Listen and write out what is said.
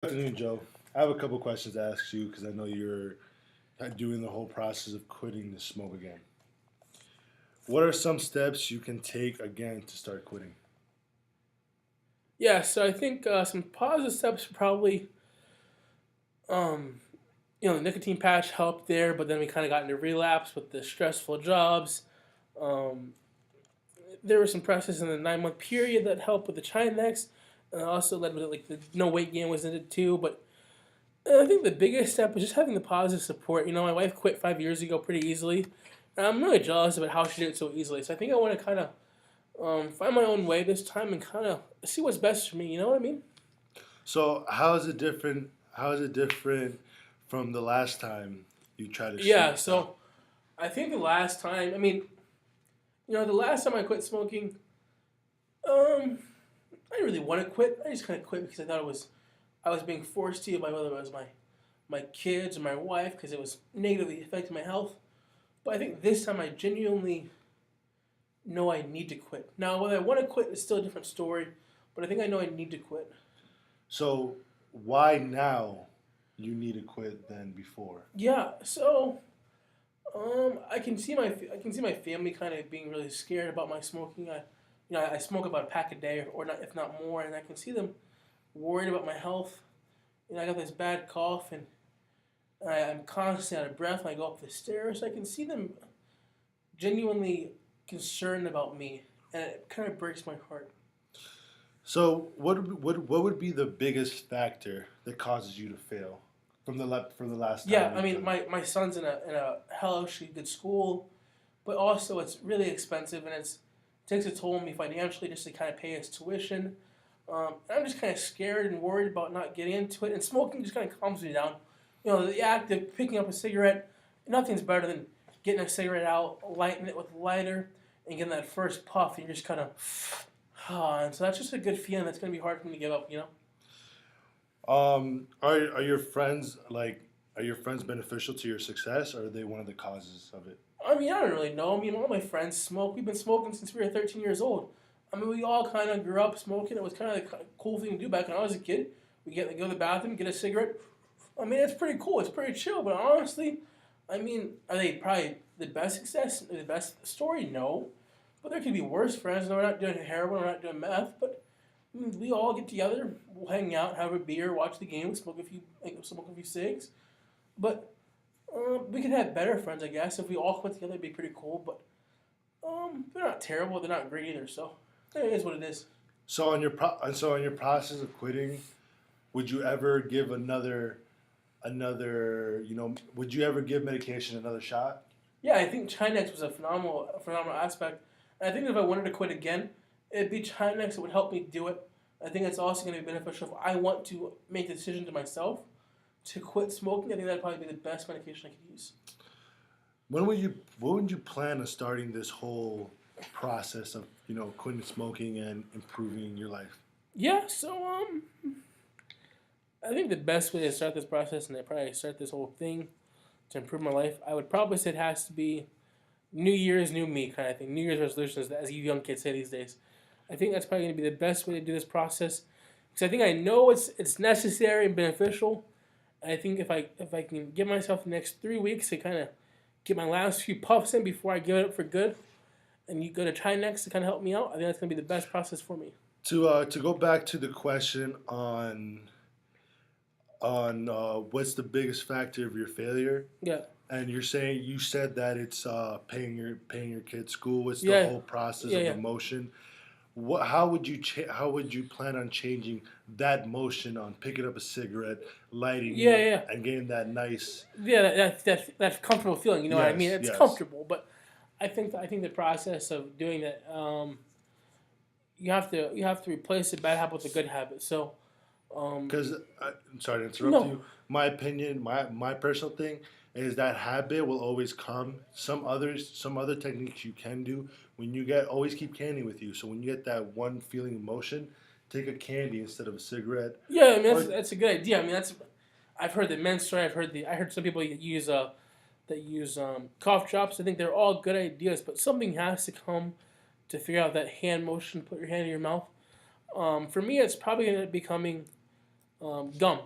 Good afternoon, Joe. I have a couple questions to ask you because I know you're doing the whole process of quitting the smoke again. What are some steps you can take again to start quitting? Yeah, so I think some positive steps probably, um, the nicotine patch helped there, but then we kind of got into relapse with the stressful jobs. Um, there were some processes in the 9 month period that helped with the Chinex. Also led with like the no weight gain was in it too. But I think the biggest step was just having the positive support. My wife quit 5 years ago pretty easily. And I'm really jealous about how she did it so easily. So I think I want to kind of find my own way this time and kind of see what's best for me. You know what I mean? So, how is it different? How is it different from the last time you tried to Yeah. stop? So I think the last time, the last time I quit smoking, I didn't really want to quit. I just kind of quit because I thought I was being forced to by whether it was my kids or my wife because it was negatively affecting my health. But I think this time I genuinely know I need to quit. Now, whether I want to quit is still a different story, but I think I know I need to quit. So, why now you need to quit than before? Yeah. So I can see my family kind of being really scared about my smoking. I smoke about a pack a day or not, if not more, and I can see them worried about my health. I got this bad cough, and I'm constantly out of breath when I go up the stairs. I can see them genuinely concerned about me, and it kind of breaks my heart. So, what would be the biggest factor that causes you to fail from the last time Yeah, I you've mean, done it? my son's in a hellishly good school, but also it's really expensive, and it takes a toll on me financially just to kind of pay his tuition. And I'm just kind of scared and worried about not getting into it, and smoking just kind of calms me down. The act of picking up a cigarette, nothing's better than getting a cigarette out, lighting it with a lighter, and getting that first puff, and you're just kind of, and so that's just a good feeling that's going to be hard for me to give up. Are your friends are your friends beneficial to your success, or are they one of the causes of it? I mean, I don't really know. I mean, all my friends smoke. We've been smoking since we were 13 years old. I mean, we all kind of grew up smoking. It was kind of the cool thing to do back when I was a kid. We go to the bathroom, get a cigarette. I mean, it's pretty cool. It's pretty chill. But honestly, I mean, are they probably the best success, the best story? No. But there could be worse friends. No, we're not doing heroin. We're not doing meth. But we all get together. We'll hang out, have a beer, watch the game, smoke a few cigs. But we could have better friends, I guess. If we all quit together, it'd be pretty cool. But they're not terrible. They're not great either. So it is what it is. So on your process of quitting, would you ever give another would you ever give medication another shot? Yeah, I think Chinex was a phenomenal aspect. And I think if I wanted to quit again, it'd be Chinex that would help me do it. I think it's also going to be beneficial if I want to make the decision to myself to quit smoking. I think that'd probably be the best medication I could use. When would you plan on starting this whole process of quitting smoking and improving your life? Yeah, so I think the best way to start this process and to probably start this whole thing to improve my life, I would probably say it has to be New Year's, new me kind of thing. New Year's resolutions, as you young kids say these days. I think that's probably going to be the best way to do this process because I think I know it's necessary and beneficial. And I think if I can give myself the next 3 weeks to kind of get my last few puffs in before I give it up for good, and you go to try next to kind of help me out, I think that's going to be the best process for me. To go back to the question on what's the biggest factor of your failure, Yeah, and you said that it's paying your kids school. What's the yeah, whole process yeah, of the yeah, motion? How would you plan on changing that motion on picking up a cigarette, lighting yeah, it, yeah. and getting that nice? Yeah, that comfortable feeling. You know what I mean? Yes, It's yes. comfortable, but I think the process of doing that, you have to replace a bad habit with a good habit. So, um, Because I'm sorry to interrupt no, you. My opinion, my personal thing is that habit will always come. Some other techniques you can do when you get always keep candy with you. So when you get that one feeling emotion, take a candy instead of a cigarette. yeah, I mean that's Or that's a good idea. I mean that's I've heard the men's story. I heard some people use cough drops. I think they're all good ideas, but something has to come to figure out that hand motion. Put your hand in your mouth. For me, it's probably going to be becoming Gum.